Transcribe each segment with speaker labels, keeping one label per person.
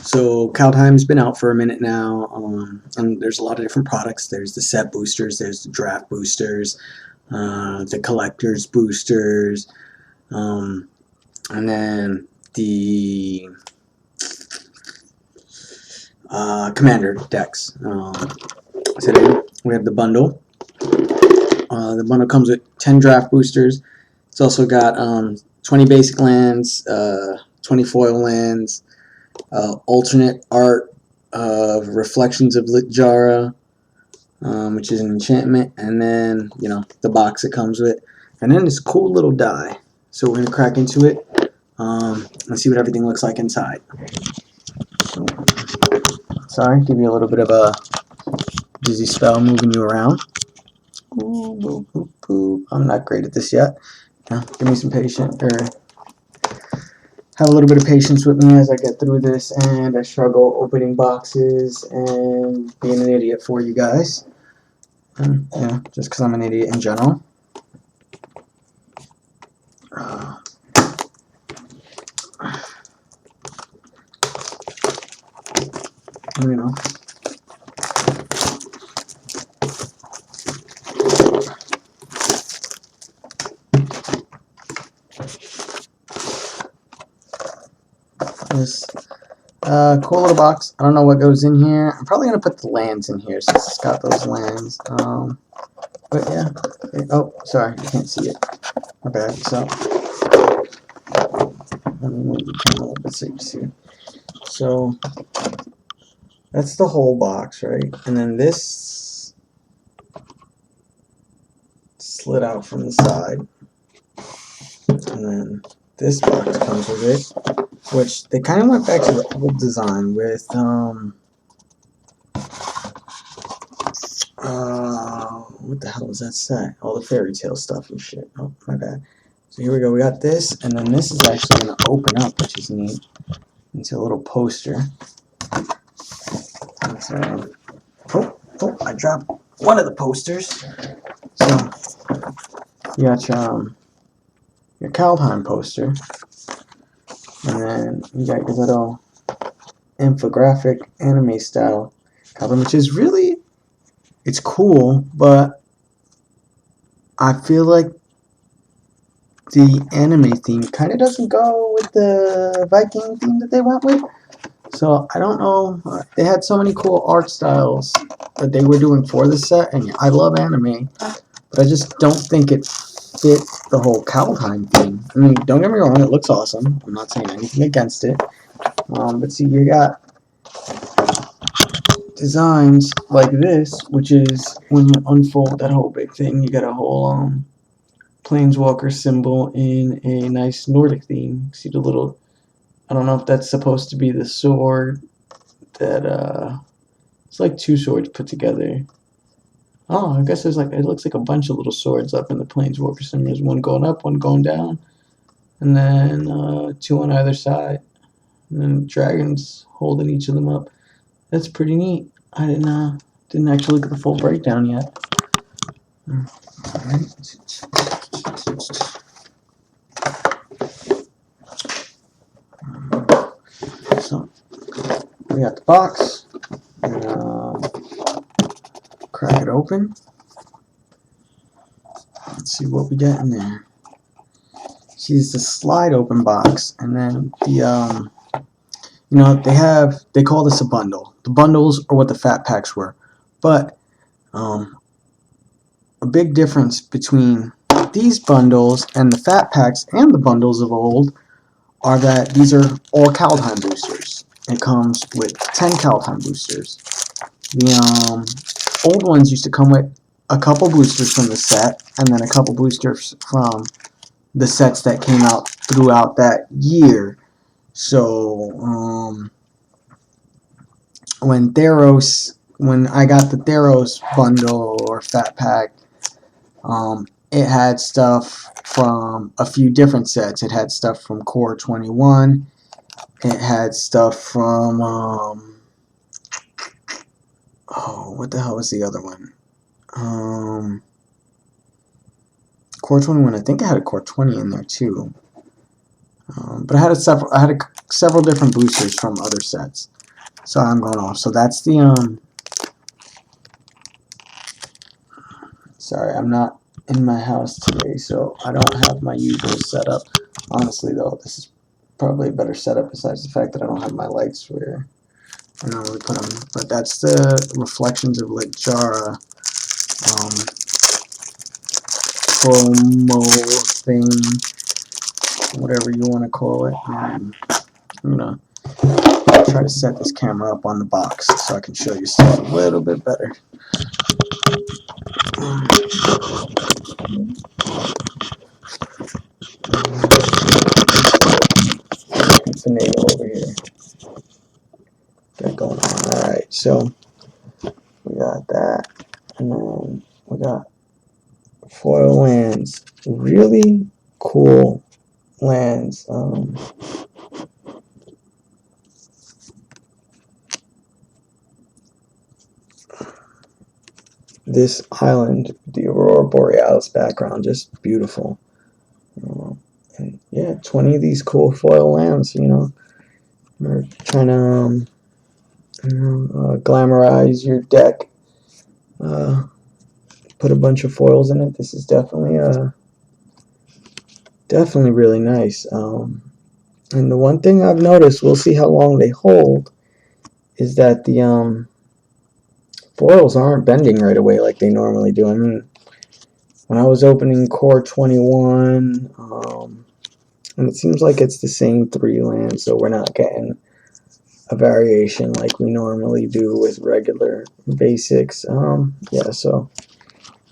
Speaker 1: So Kaldheim's been out for a minute now, and there's a lot of different products. There's the set boosters, there's the draft boosters, the collector's boosters, um, and then the commander decks. Today we have the bundle. The bundle comes with 10 draft boosters. It's also got 20 basic lands, 20 foil lands, alternate art of Reflections of Litjara, which is an enchantment, and then, the box it comes with, and then this cool little die. So we're going to crack into it and see what everything looks like inside. So, sorry, give you a little bit of a dizzy spell moving you around. Ooh, boop, boop, boop. I'm not great at this yet. Give me some patience, or have a little bit of patience with me as I get through this, and I struggle opening boxes and being an idiot for you guys. Just because I'm an idiot in general. You know. This cool little box. I don't know what goes in here. I'm probably going to put the lands in here since it's got those lands. But yeah. Oh, sorry. You can't see it. My bad. So, let me move the camera a little bit so you can see it. So, that's the whole box, right? And then this slid out from the side. And then this box comes with it, which they kind of went back to the old design with what the hell was that set? All the fairy tale stuff and shit. Oh, my bad. So here we go. We got this, and then this is actually going to open up, which is neat. It's a little poster. So, I dropped one of the posters. So you got your Kaldheim poster, and then you got your little infographic anime style Kaldheim, which is really, it's cool, but I feel like the anime theme kind of doesn't go with the Viking theme that they went with. So I don't know. They had so many cool art styles that they were doing for the set, and I love anime, but I just don't think it fit the whole Kaldheim theme. I mean, don't get me wrong, it looks awesome. I'm not saying anything against it. But see, you got designs like this, which is when you unfold that whole big thing, you got a whole planeswalker symbol in a nice Nordic theme. See the little, I don't know if that's supposed to be the sword that it's like two swords put together. Oh, I guess there's like, it looks like a bunch of little swords up in the planeswalker symbol. There's one going up, one going down, and then two on either side, and then dragons holding each of them up. That's pretty neat. I didn't actually look at the full breakdown yet. Alright. So we got the box. Crack it open. Let's see what we got in there. See, it's a slide open box, and then the they call this a bundle. The bundles are what the fat packs were, but a big difference between these bundles and the fat packs and the bundles of old are that these are all Kaldheim boosters. It comes with 10 Kaldheim boosters. The old ones used to come with a couple boosters from the set, and then a couple boosters from the sets that came out throughout that year. So when I got the Theros bundle or fat pack, it had stuff from a few different sets. It had stuff from Core 21. It had stuff from what the hell was the other one? Core 21. I think I had a Core 20 in there too. But I had several different boosters from other sets. Sorry, I'm going off. So that's the sorry, I'm not in my house today, so I don't have my usual setup. Honestly, though, this is probably a better setup besides the fact that I don't have my lights where I normally put them. But that's the Reflections of Lake Jara promo thing, whatever you want to call it. I'm gonna try to set this camera up on the box so I can show you stuff a little bit better. Finagle over here. Got going on. Alright, so we got that. And then we got foil lands. Really cool lands. This island, the Aurora Borealis background, just beautiful. And yeah, 20 of these cool foil lands, you know. We're trying to glamorize your deck. Put a bunch of foils in it. This is definitely really nice. And the one thing I've noticed, we'll see how long they hold, is that the foils aren't bending right away like they normally do. I mean, when I was opening Core 21, and it seems like it's the same 3 lands, so we're not getting a variation like we normally do with regular basics. Yeah, so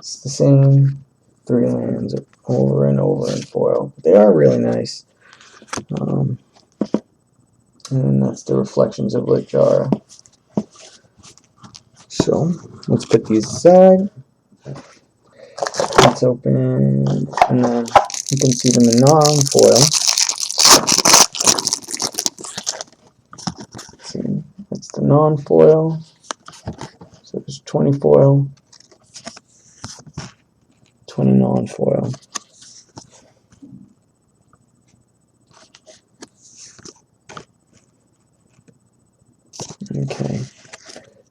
Speaker 1: it's the same 3 lands over and over in foil. They are really nice. And that's the Reflections of Lake Jara. So let's put these aside. Let's open, and then you can see them in non-foil. See, that's the non-foil. So there's 20 foil, 20 non-foil. Okay.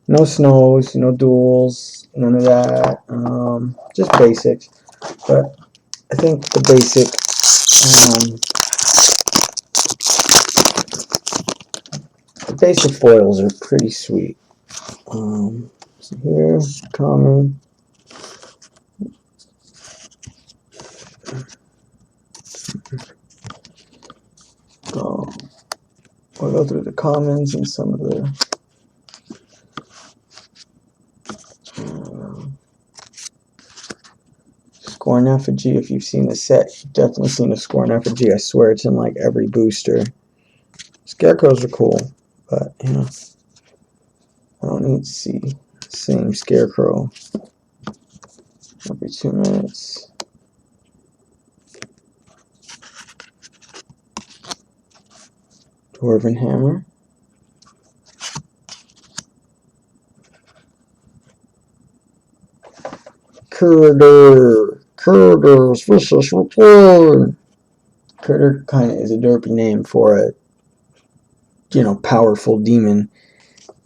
Speaker 1: No snows, no duels, none of that. Just basics. But I think the basic foils are pretty sweet. So here, common. We'll go through the commons and some of the Scorn Effigy. If you've seen the set, you've definitely seen a Scorn Effigy. I swear it's in like every booster. Scarecrows are cool, but you know, I don't need to see the same Scarecrow every 2 minutes. Dwarven Hammer. Curder's vicious report. Curder kind of is a derpy name for a, you know, powerful demon.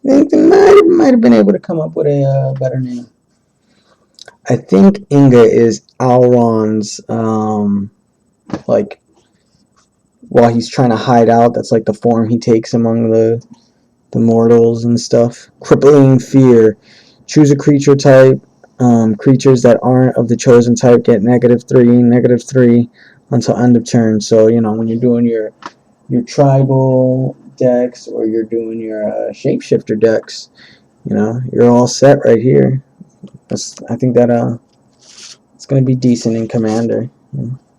Speaker 1: I think they might have been able to come up with a better name. I think Inga is Auron's, like, while he's trying to hide out, that's like the form he takes among the mortals and stuff. Crippling Fear. Choose a creature type. Creatures that aren't of the chosen type get -3 until end of turn. So, you know, when you're doing your tribal decks or you're doing your shapeshifter decks, you know, you're all set right here. I think that it's going to be decent in Commander.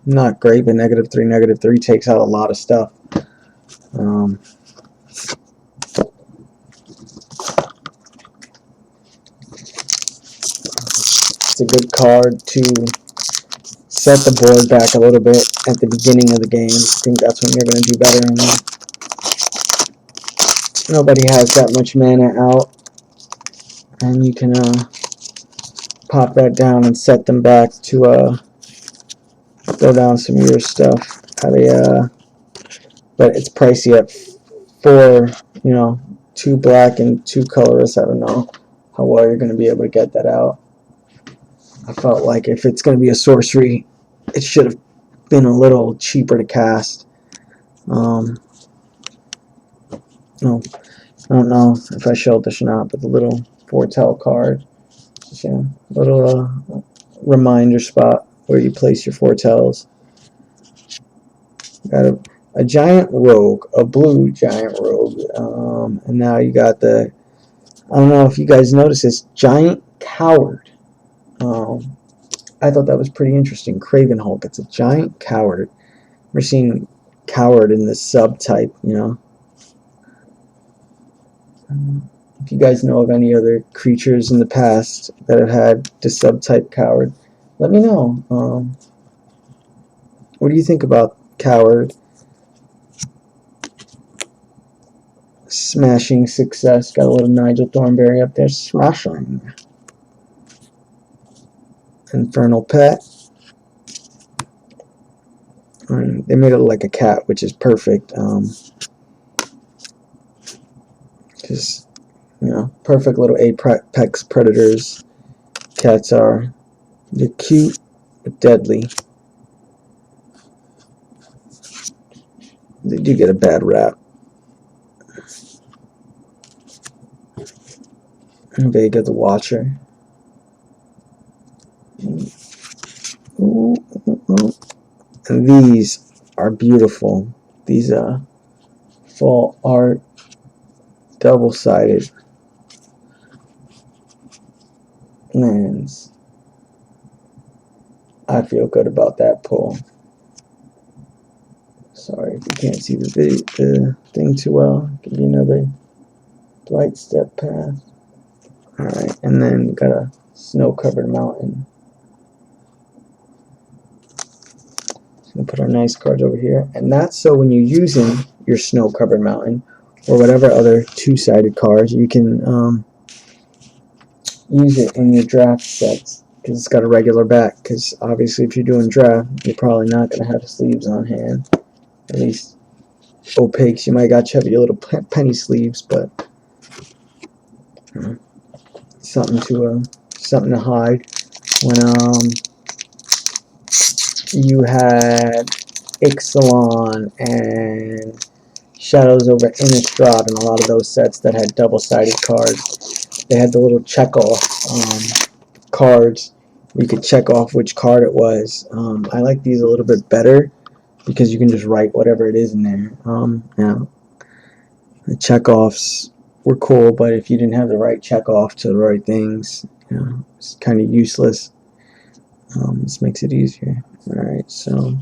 Speaker 1: Not great, but -3 takes out a lot of stuff. It's a good card to set the board back a little bit at the beginning of the game. I think that's when you're going to do better. And nobody has that much mana out, and you can pop that down and set them back to throw down some of your stuff. But it's pricey at 4, you know, 2 black and 2 colorless. I don't know how well you're going to be able to get that out. I felt like if it's going to be a sorcery, it should have been a little cheaper to cast. No, I don't know if I showed this or not, but the little foretell card, yeah, little reminder spot where you place your foretells. Got a giant rogue, a blue giant rogue, and now you got the, I don't know if you guys noticed this, giant coward. I thought that was pretty interesting. Craven Hulk, it's a giant coward. We're seeing coward in this subtype, you know. If you guys know of any other creatures in the past that have had this subtype coward, let me know. What do you think about coward? Smashing success. Got a little Nigel Thornberry up there. Smashing. Infernal Pet. They made it like a cat, which is perfect. Just, you know, perfect little apex predators. Cats are. They're cute, but deadly. They do get a bad rap. Vega the Watcher. Ooh, ooh, ooh. And these are beautiful. These full art, double-sided lands. I feel good about that pull. Sorry if you can't see the thing too well. Give you another light step path. Alright, and then got a snow-covered mountain. So we'll put our nice cards over here. And that's so when you're using your snow-covered mountain, or whatever other two-sided cards, you can use it in your draft sets. Because it's got a regular back. Because obviously if you're doing draft, you're probably not going to have sleeves on hand. At least opaques. You might got to have your little penny sleeves, but something to hide. When you had Ixalan and Shadows over Innistrad and a lot of those sets that had double-sided cards, they had the little check-off cards. You could check off which card it was. I like these a little bit better because you can just write whatever it is in there. Yeah, the check-offs were cool, but if you didn't have the right check-off to the right things, you know, it's kind of useless. This makes it easier. Alright, so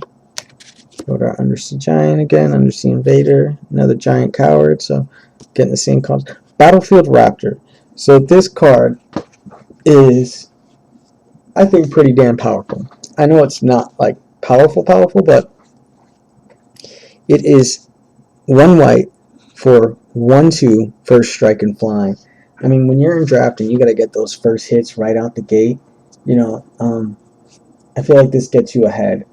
Speaker 1: go to our Undersea Giant again, Undersea Invader, another Giant Coward, so getting the same cards. Battlefield Raptor. So this card is, I think, pretty damn powerful. I know it's not like powerful, but it is 1 white for 1/2 first strike and flying. I mean, when you're in drafting, you got to get those first hits right out the gate. You know, I feel like this gets you ahead.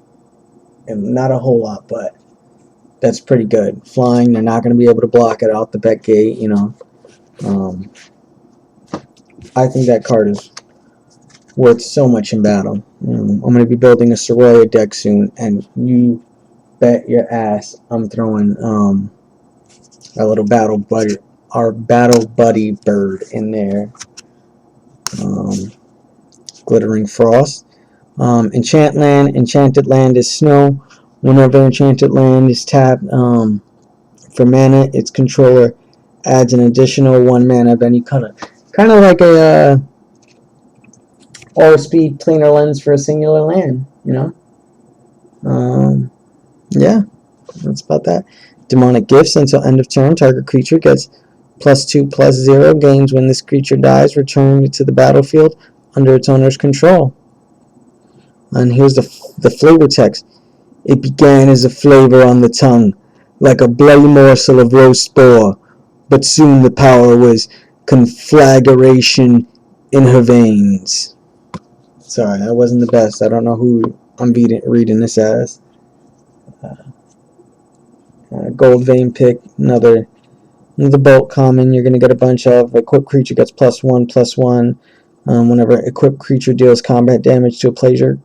Speaker 1: And not a whole lot, but that's pretty good. Flying, they're not going to be able to block it out the back gate, you know. I think that card is worth so much in battle. I'm going to be building a Soraya deck soon, and you bet your ass I'm throwing our little battle buddy, our battle buddy bird in there. Glittering Frost. Enchant land. Enchanted land is snow. Whenever enchanted land is tapped for mana, its controller adds an additional 1 mana of any color. Kind of like a all-speed planar lens for a singular land, you know? Yeah, that's about that. Demonic Gifts. Until end of turn, target creature gets +2/+0. Gains when this creature dies. Return it to the battlefield under its owner's control. And here's the flavor text. It began as a flavor on the tongue, like a bloody morsel of roast boar, but soon the power was conflagration in her veins. Sorry, that wasn't the best. I don't know who I'm reading this as. Gold Vein Pick, another The bolt common, you're going to get a bunch of. Equipped creature gets +1/+1. Whenever equipped creature deals combat damage to a player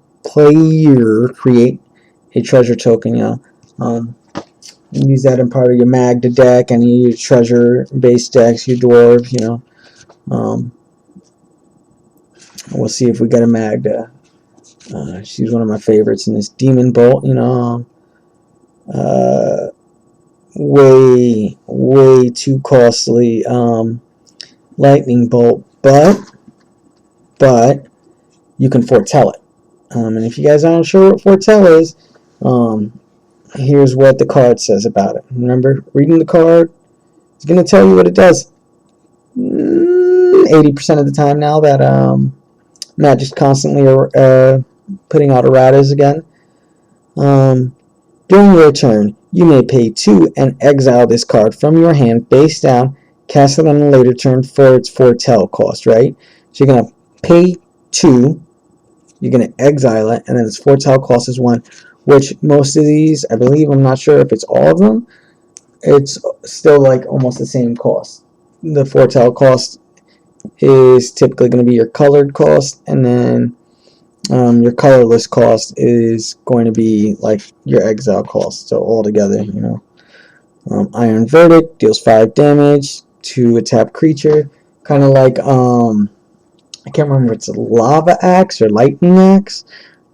Speaker 1: create a treasure token. Use that in part of your Magda deck, any of your treasure based decks, your dwarves. We'll see if we get a Magda. She's one of my favorites in this Demon Bolt. Way too costly. Lightning Bolt, but you can foretell it. And if you guys aren't sure what foretell is, here's what the card says about it. Remember, reading the card is going to tell you what it does. 80% of the time now that Magic's constantly putting out erratas again. During your turn, you may pay 2 and exile this card from your hand face down, cast it on a later turn for its foretell cost, right? So you're going to pay 2, you're going to exile it, and then its foretell cost is 1, which most of these, I believe, I'm not sure if it's all of them, it's still like almost the same cost. The foretell cost is typically going to be your colored cost, and then your colorless cost is going to be like your exile cost. So all together, Iron Verdict deals 5 damage to a tapped creature, kind of like I can't remember if it's a Lava Axe or Lightning Axe,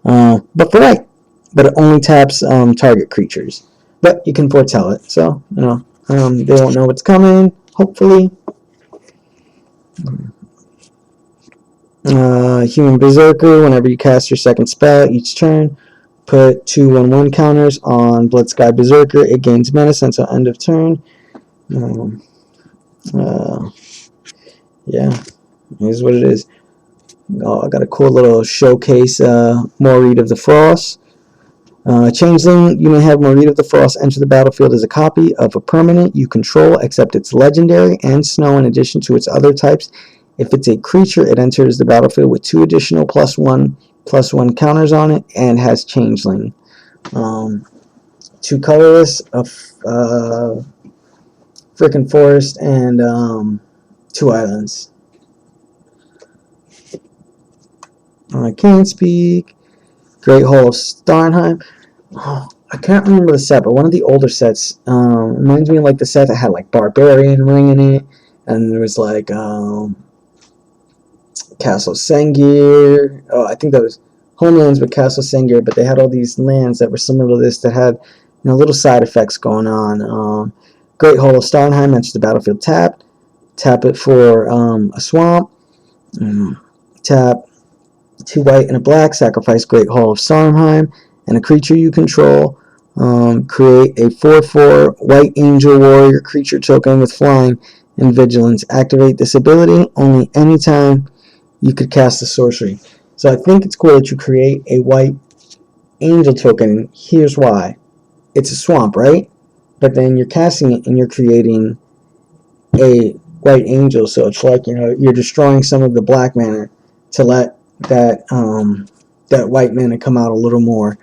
Speaker 1: but for light. But it only taps target creatures. But you can foretell it, so they won't know what's coming. Hopefully. Human Berserker, whenever you cast your second spell each turn, put 2/1/1 counters on Blood Sky Berserker. It gains menace until end of turn. Yeah, here's what it is. I got a cool little showcase, Moreed of the Frost. Changeling, you may have Moreed of the Frost enter the battlefield as a copy of a permanent you control, except it's legendary and snow in addition to its other types. If it's a creature, it enters the battlefield with 2 additional +1/+1 counters on it and has Changeling. 2 colorless, a frickin' forest, and 2 islands. I can't speak. Great Hall of Starnheim. Oh, I can't remember the set, but one of the older sets reminds me of like the set that had like Barbarian Ring in it, and there was like Castle Sengir. Oh, I think that was Homelands with Castle Sengir, but they had all these lands that were similar to this that had little side effects going on. Great Hall of Starnheim enters the battlefield tapped. Tap it for a swamp. Tap 2 white and a black. Sacrifice Great Hall of Starnheim and a creature you control. Create a 4/4 White Angel Warrior creature token with flying and vigilance. Activate this ability only anytime you could cast a sorcery. So I think it's cool that you create a White Angel token. Here's why. It's a swamp, right? But then you're casting it and you're creating a White Angel. So it's like, you're destroying some of the black mana to let that that white mana come out a little more.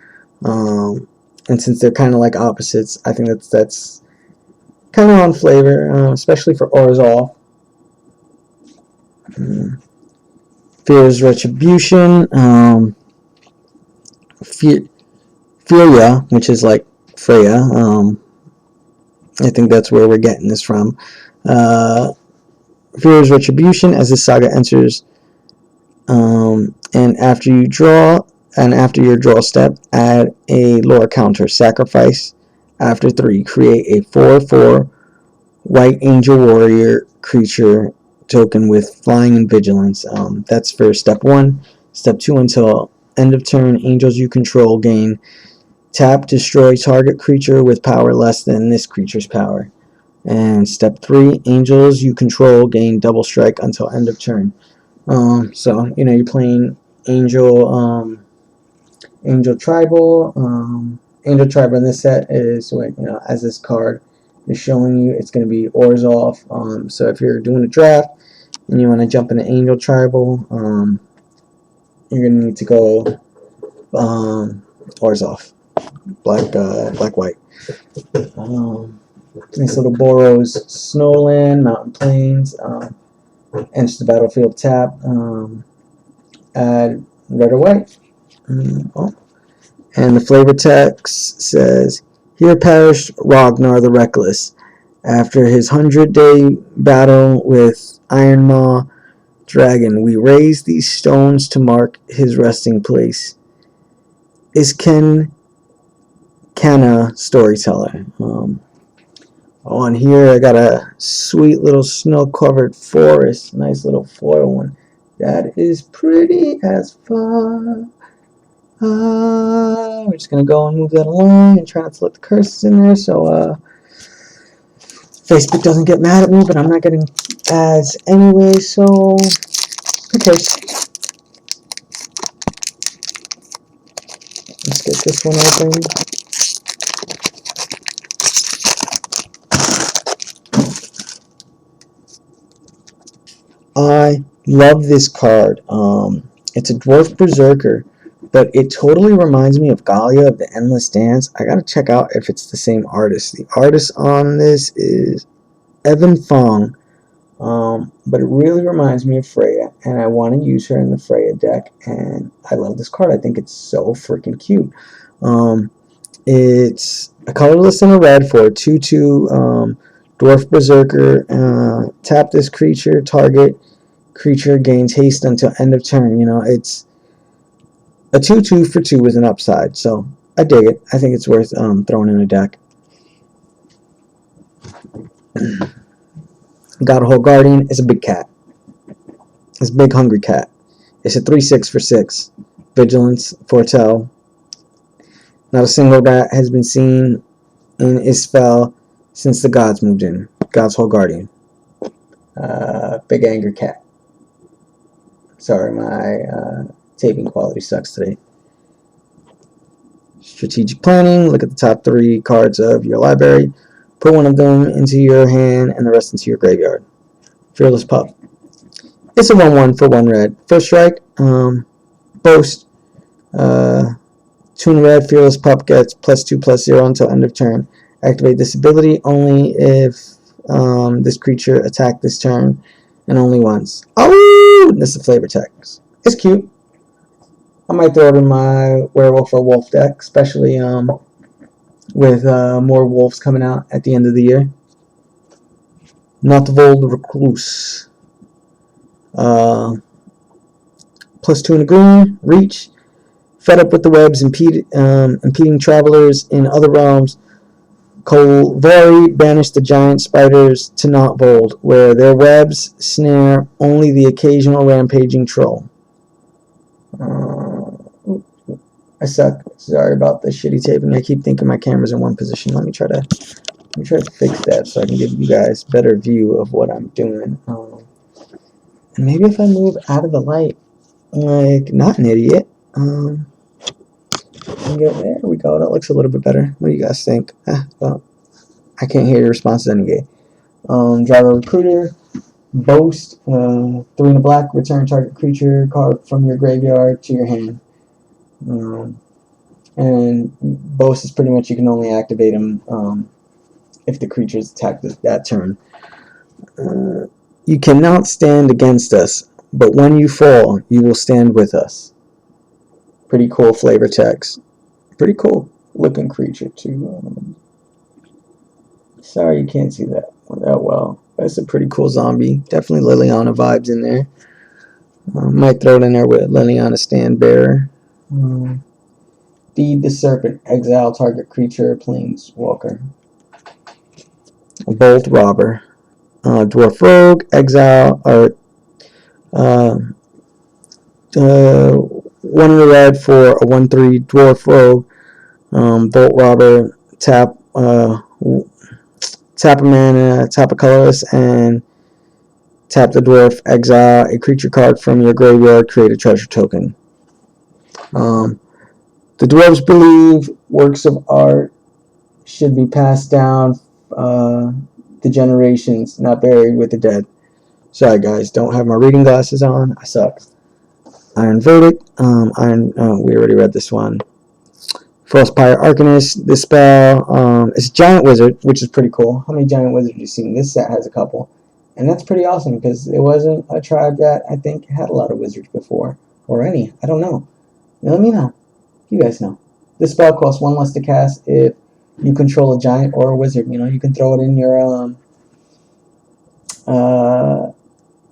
Speaker 1: And since they're kind of like opposites, I think that's kind of on flavor, especially for Orzhov. Fear's Retribution. Furia, which is like Freya. I think that's where we're getting this from. Fear's Retribution. As this saga enters, and after your draw step, add a lore counter. Sacrifice after 3. Create a 4/4 White Angel Warrior creature token with flying and vigilance. That's for step 1. Step 2, until end of turn, angels you control gain tap, destroy target creature with power less than this creature's power. And step 3, angels you control gain double strike until end of turn. So you're playing Angel Tribal. Angel Tribal in this set is as this card is showing you, it's going to be Orzhov. So if you're doing a draft and you want to jump into Angel Tribal, you're going to need to go Orzhov, black white. Nice little Boros Snowland, Mountain Plains, enter the battlefield tap, add red or white. Oh. And the flavor text says, "Here perished Ragnar the Reckless. After his 100-day battle with Iron Maw Dragon, we raised these stones to mark his resting place." Isken Kana Storyteller. On here, I got a sweet little snow-covered forest. Nice little foil one. That is pretty as fuck. We're just going to go and move that along and try not to let the curses in there so Facebook doesn't get mad at me, but I'm not getting ads anyway, so who cares? Let's get this one open. I love this card. It's a Dwarf Berserker, but it totally reminds me of Galia of the Endless Dance. I gotta check out if it's the same artist. The artist on this is Evan Fong, but it really reminds me of Freya, and I want to use her in the Freya deck, and I love this card. I think it's so freaking cute. It's a colorless and a red for a 2/2 Dwarf Berserker. Tap this creature, target creature gains haste until end of turn. You know, it's a 2/2 for 2 with an upside, so I dig it. I think it's worth throwing in a deck. Godhold Guardian is a big cat. It's a big hungry cat. It's a 3/6 for 6. Vigilance, Foretell. Not a single rat has been seen in Isfel since the gods moved in. Godhold Guardian. Big angry cat. Sorry, my taping quality sucks today. Strategic planning. Look at the top 3 cards of your library. Put one of them into your hand and the rest into your graveyard. Fearless Pup. It's a 1/1 for 1 red. First strike. Boast. 2 red. Fearless Pup gets +2/+0 until end of turn. Activate this ability only if this creature attacked this turn and only once. Oh! This is the flavor text. It's cute. I might throw it in my werewolf or wolf deck, especially with more wolves coming out at the end of the year. Notvold Recluse. +2 in the green. Reach. Fed up with the webs impeding travelers in other realms, Kolvari banished the giant spiders to Notvold, where their webs snare only the occasional rampaging troll. I suck. Sorry about the shitty taping. I keep thinking my camera's in one position. Let me try to fix that so I can give you guys a better view of what I'm doing. And maybe if I move out of the light, like not an idiot. There we go. That looks a little bit better. What do you guys think? Well, I can't hear your responses anyway. Driver Recruiter. Boast. 3 in a black. Return target creature card from your graveyard to your hand. And Boast is pretty much you can only activate him if the creature's attacked that turn. You cannot stand against us, but when you fall, you will stand with us. Pretty cool flavor text. Pretty cool looking creature too. Sorry you can't see that well. That's a pretty cool zombie. Definitely Liliana vibes in there. Might throw it in there with Liliana Standbearer. Feed the Serpent. Exile target creature, Planeswalker. Bolt Robber. Dwarf Rogue. Exile. Or 1 in the red for a 1/3 Dwarf Rogue. Bolt Robber. Tap a mana, tap a colorless, and tap the dwarf, exile a creature card from your graveyard, create a treasure token. The dwarves believe works of art should be passed down the generations, not buried with the dead. Sorry guys, don't have my reading glasses on. I suck. Iron Verdict. We already read this one. Frostpire Arcanist. This spell is a giant wizard, which is pretty cool. How many giant wizards have you seen? This set has a couple. And that's pretty awesome because it wasn't a tribe that I think had a lot of wizards before. Or any. I don't know. Let me know. You guys know. This spell costs 1 less to cast if you control a giant or a wizard. You know, you can throw it in your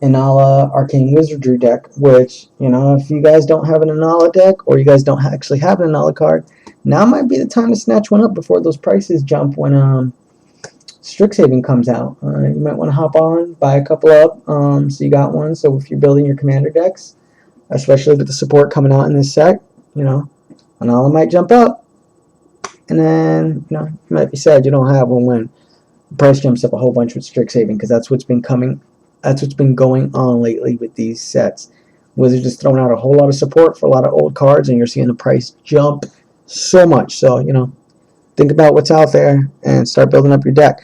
Speaker 1: Inala Arcane Wizardry deck, which, you know, if you guys don't have an Inala deck or you guys don't actually have an Inala card, now might be the time to snatch one up before those prices jump when Strixhaven comes out. You might want to hop on, buy a couple up, so you got one. So if you're building your commander decks, especially with the support coming out in this set, you know, Inala might jump up. And then, you know, you might be sad you don't have one when the price jumps up a whole bunch with Strixhaven, because that's what's been going on lately with these sets. Wizards just throwing out a whole lot of support for a lot of old cards, and you're seeing the price jump so much. So, you know, think about what's out there and start building up your deck.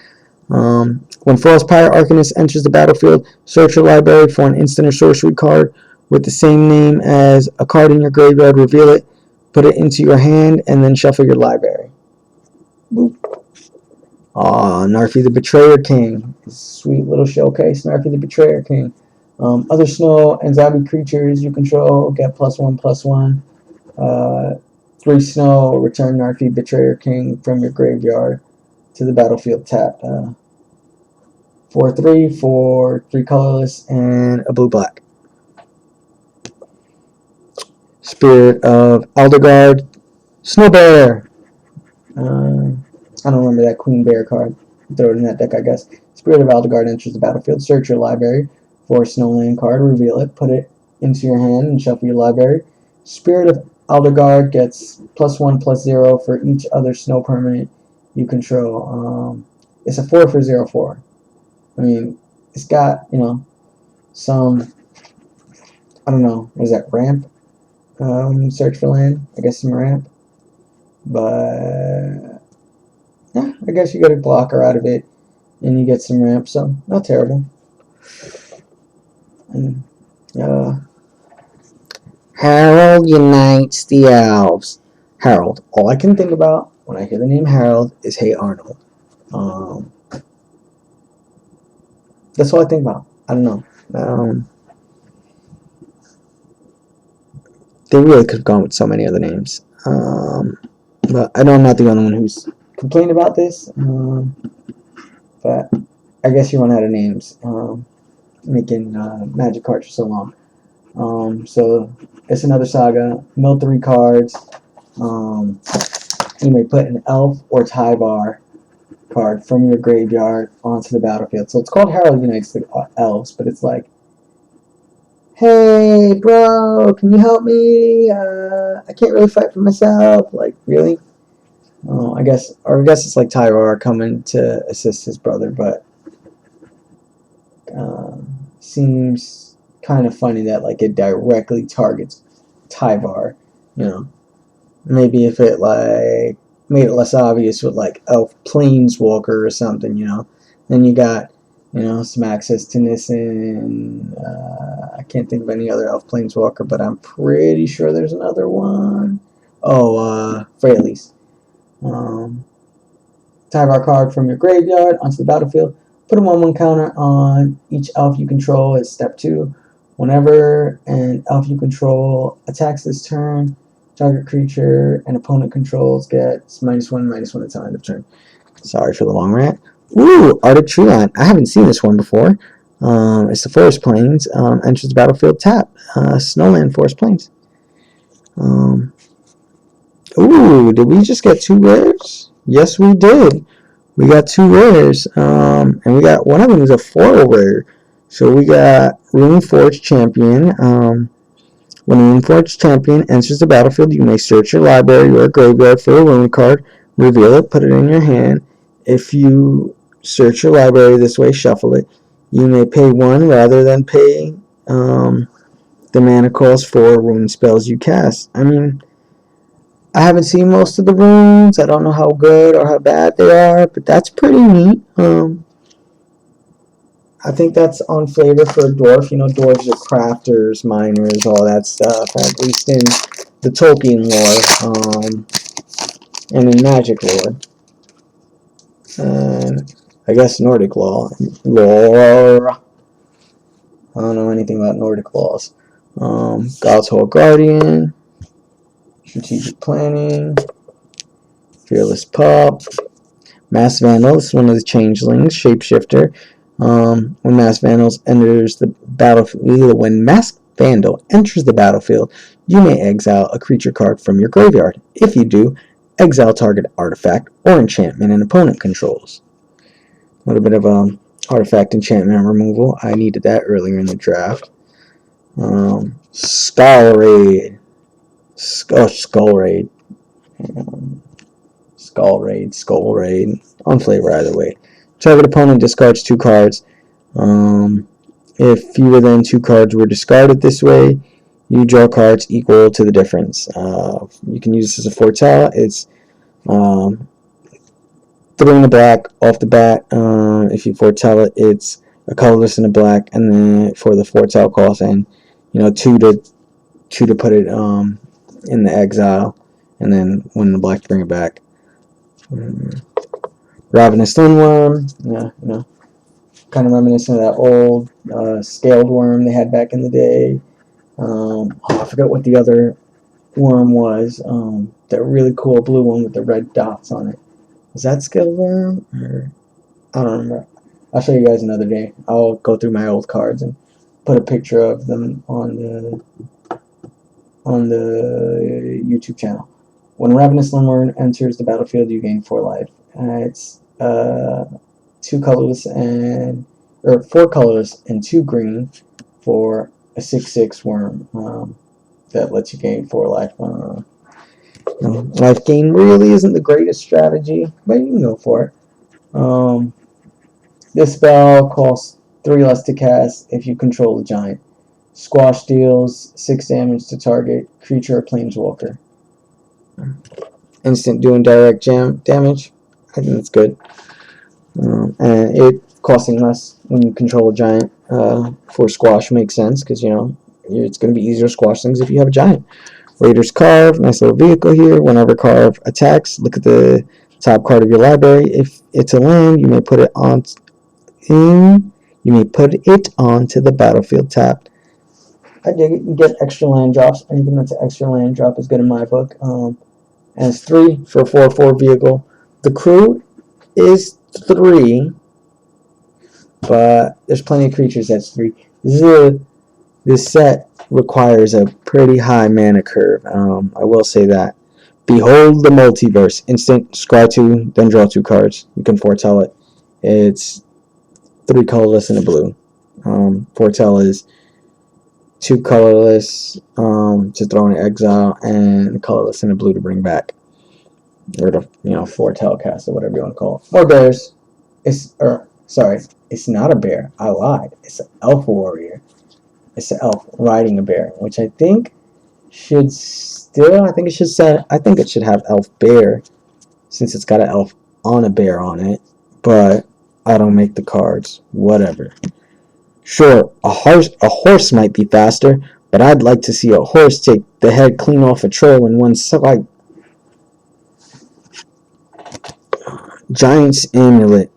Speaker 1: When Frostpire Arcanist enters the battlefield, search your library for an instant or sorcery card with the same name as a card in your graveyard, reveal it, put it into your hand, and then shuffle your library. Boop. Narfi the Betrayer King. Sweet little showcase, Narfi the Betrayer King. Other snow and zombie creatures you control get +1/+1. 3 snow, return Narfi Betrayer King from your graveyard to the battlefield tapped. 4/3 for 3 colorless and a blue-black. Spirit of Elderguard. Snow Bear. I don't remember that Queen Bear card. Throw it in that deck, I guess. Spirit of Elderguard enters the battlefield. Search your library for a Snowland card. Reveal it. Put it into your hand and shuffle your library. Spirit of Elderguard gets +1/+0 for each other snow permanent you control. It's a 4 for 0/4. I mean, it's got, you know, some, I don't know, what is that, ramp? When you search for land, I guess some ramp. But yeah, I guess you get a blocker out of it and you get some ramp, so not terrible. And Harold unites the elves. Harold. All I can think about when I hear the name Harold is Hey Arnold. That's all I think about. I don't know. They really could have gone with so many other names. But I know I'm not the only one who's complained about this. But I guess you run out of names making Magic cards for so long. So it's another saga. Mill 3 cards. You may put an elf or Tyvar card from your graveyard onto the battlefield. So it's called Harold Unites the Elves, but it's like, hey, bro, can you help me? I can't really fight for myself. Like, really? I guess it's like Tyvar coming to assist his brother, but seems kind of funny that like it directly targets Tyvar. You know, maybe if it like made it less obvious with like Elf Planeswalker or something, you know, then you got, you know, some access to Nissen. I can't think of any other Elf Planeswalker, but I'm pretty sure there's another one. Oh, Freyalise. Tyvar card from your graveyard onto the battlefield. Put a 1/1 counter on each elf you control as step 2. Whenever an elf you control attacks this turn, target creature and opponent controls gets -1/-1 until end of turn. Sorry for the long rant. Ooh, Arctic Treeline. I haven't seen this one before. It's the Forest Plains. Enters the battlefield tap. Snowland Forest Plains. Ooh, did we just get 2 rares? Yes, we did. We got 2 rares. And we got one of them is a foil rare. So we got Runeforged Champion. When a Runeforged Champion enters the battlefield, you may search your library or graveyard for a rune card, reveal it, put it in your hand. If you search your library this way, shuffle it. You may pay 1 rather than pay the mana cost for rune spells you cast. I mean, I haven't seen most of the runes. I don't know how good or how bad they are, but that's pretty neat. I think that's on flavor for a dwarf. You know, dwarves are crafters, miners, all that stuff, at least in the Tolkien lore. And in Magic lore, and I guess Nordic lore. I don't know anything about Nordic laws. God's Hall Guardian, Strategic Planning, Fearless Pup, Mass Vandal. This is one of the changelings, Shapeshifter. When Mass Vandals enters the battlefield, you may exile a creature card from your graveyard. If you do, exile target artifact or enchantment an opponent controls. A little bit of artifact enchantment removal. I needed that earlier in the draft. Skull Raid. Skull Raid. Skull Raid. On flavor either way. Target opponent discards 2 cards. If fewer than 2 cards were discarded this way, you draw cards equal to the difference. You can use this as a foretell. It's 3 in the black off the bat. If you foretell it, it's a colorless and a black, and then for the foretell cost, and 2 to put it in the exile, and then 1 in the black to bring it back. Ravenous Slimworm, kind of reminiscent of that old scaled worm they had back in the day. I forgot what the other worm was. That really cool blue one with the red dots on it. Was that scaled worm? Or I don't remember. I'll show you guys another day. I'll go through my old cards and put a picture of them on the YouTube channel. When Ravenous Slimworm enters the battlefield, you gain 4 life. It's 4 colorless and 2 green for a 6/6 worm that lets you gain 4 life. Life gain really isn't the greatest strategy, but you can go for it. This spell costs 3 less to cast if you control a giant. Squash deals 6 damage to target creature or planeswalker. Instant doing direct damage. I think that's good. And it costing less when you control a giant for squash makes sense because it's going to be easier to squash things if you have a giant. Raider's Carve, nice little vehicle here. Whenever Carve attacks, look at the top card of your library. If it's a land, you may put it onto the battlefield tapped. I dig it. You get extra land drops. Anything that's an extra land drop is good in my book. And it's 3 for a 4/4 vehicle. The crew is 3, but there's plenty of creatures that's 3. This set requires a pretty high mana curve. I will say that. Behold the Multiverse. Instant, scry 2, then draw 2 cards. You can foretell it. It's 3 colorless and a blue. Foretell is 2 colorless to throw in exile, and colorless and a blue to bring back. Or to, foretell cast, or whatever you want to call it. More bears. It's not a bear. I lied. It's an elf warrior. It's an elf riding a bear, which I think it should have elf bear, since it's got an elf on a bear on it, but I don't make the cards. Whatever. Sure, a horse might be faster, but I'd like to see a horse take the head clean off a troll in one swipe. Giant's Amulet.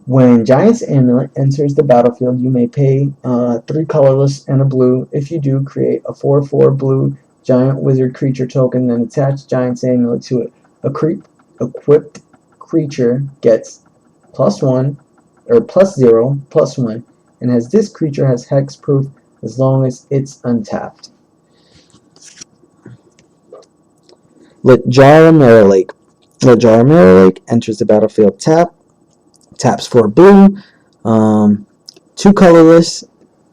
Speaker 1: When Giant's Amulet enters the battlefield, you may pay 3 colorless and a blue. If you do, create a 4/4 blue giant wizard creature token, then attach Giant's Amulet to it. Equipped creature gets +1 or +0/+1, and this creature has hexproof as long as it's untapped. Littjara Mirrorlake. Littjara Mirrorlake enters the battlefield taps 4 blue, 2 colorless,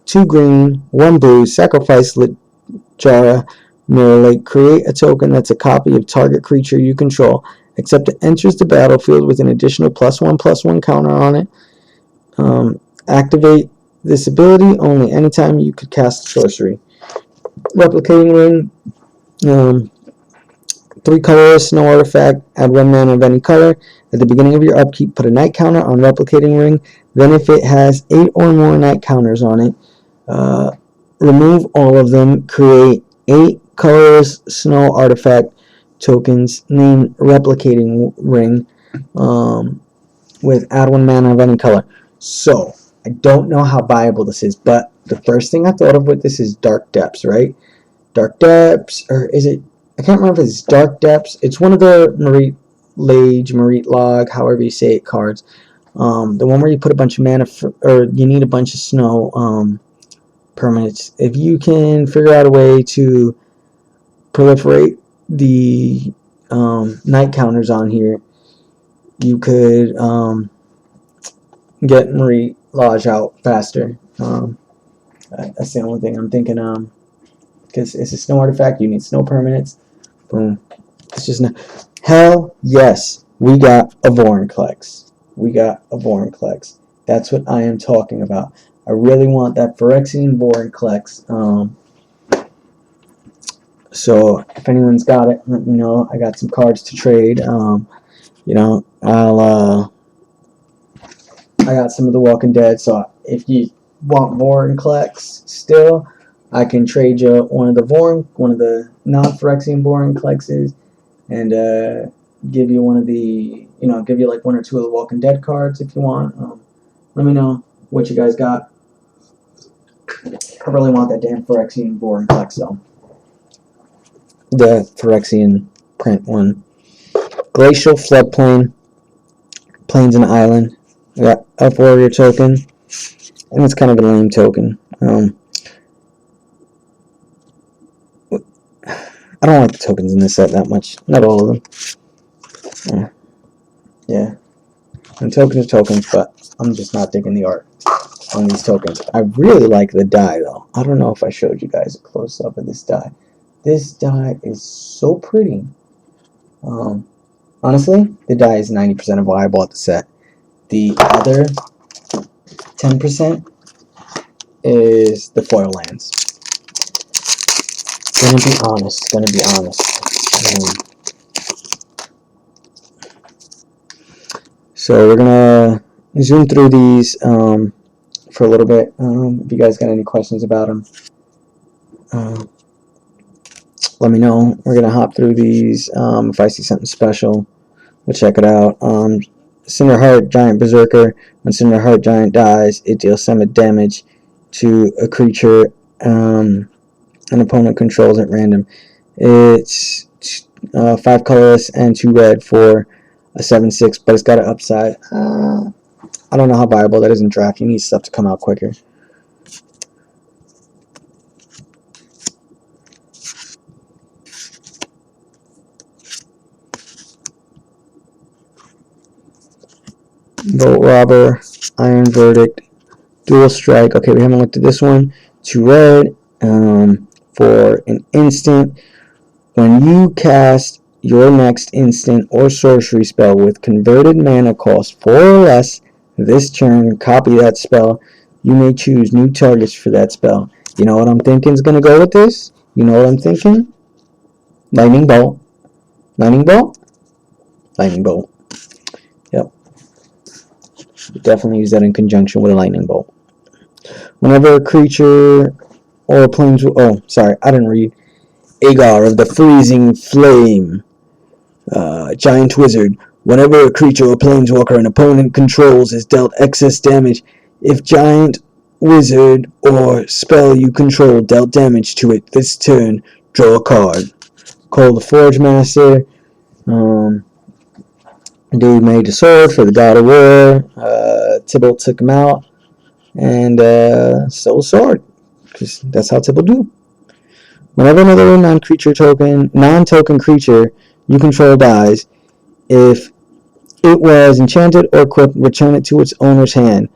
Speaker 1: 2 green, 1 blue. Sacrifice Littjara Mirrorlake. Create a token that's a copy of target creature you control, except it enters the battlefield with an additional +1/+1 counter on it. Activate this ability only anytime you could cast sorcery. Replicating Ring. 3 colorless, no artifact, add 1 mana of any color. At the beginning of your upkeep, put a night counter on Replicating Ring. Then if it has 8 or more night counters on it, remove all of them, create 8 colorless snow artifact tokens named Replicating Ring with add 1 mana of any color. So, I don't know how viable this is, but the first thing I thought of with this is Dark Depths, right? Dark Depths, or is it, I can't remember if it's Dark Depths. It's one of the Marit Lage, Marit Log, however you say it, cards. The one where you put a bunch of mana, or you need a bunch of snow permanents. If you can figure out a way to proliferate the night counters on here, you could get Marie Lodge out faster. That's the only thing I'm thinking. Because it's a snow artifact, you need snow permanents. Boom. It's just not. Hell yes, we got a Vorinclex. We got a Vorinclex. That's what I am talking about. I really want that Phyrexian Vorinclex. So if anyone's got it, let me know. I got some cards to trade. You know, I got some of the Walking Dead. So if you want Vorinclex still, I can trade you one of the non-Phyrexian Vorinclexes, and give you one of the, give you like 1 or 2 of the Walking Dead cards if you want. Let me know what you guys got. I really want that damn Phyrexian Vorinclex though. The Phyrexian print one. Glacial Floodplain. Plains and Island. We got Elf Warrior token. And it's kind of a lame token. I don't like the tokens in this set that much. Not all of them. Yeah. And tokens are tokens, but I'm just not digging the art on these tokens. I really like the die though. I don't know if I showed you guys a close up of this die. This die is so pretty. Honestly, the die is 90% of why I bought the set. The other 10% is the foil lands. Gonna be honest. So we're gonna zoom through these for a little bit. If you guys got any questions about them, let me know. We're gonna hop through these. If I see something special, we'll check it out. Cinderheart Giant Berserker. When Cinderheart Giant dies, it deals 7 damage to a creature an opponent controls at random. It's 5 colorless and 2 red for a 7/6, but it's got an upside. I don't know how viable that is in draft. You need stuff to come out quicker. Boat Robber, Iron Verdict, Dual Strike. Okay, we haven't looked at this one. 2 red for an instant. When you cast your next instant or sorcery spell with converted mana cost 4 or less this turn, copy that spell. You may choose new targets for that spell. You know what I'm thinking is going to go with this? You know what I'm thinking? Lightning Bolt. Lightning Bolt? Lightning Bolt. Yep. Definitely use that in conjunction with a Lightning Bolt. Whenever a creature or a planes... Oh, sorry, I didn't read. Agar of the Freezing Flame. Giant Wizard. Whenever a creature or planeswalker an opponent controls is dealt excess damage, if Giant Wizard or spell you control dealt damage to it this turn, draw a card. Call the Forge Master. Dude made a sword for the God of War. Tybalt took him out and stole a sword, because that's how Tybalt do. Whenever another non-token creature you control dies, if it was enchanted or equipped, return it to its owner's hand.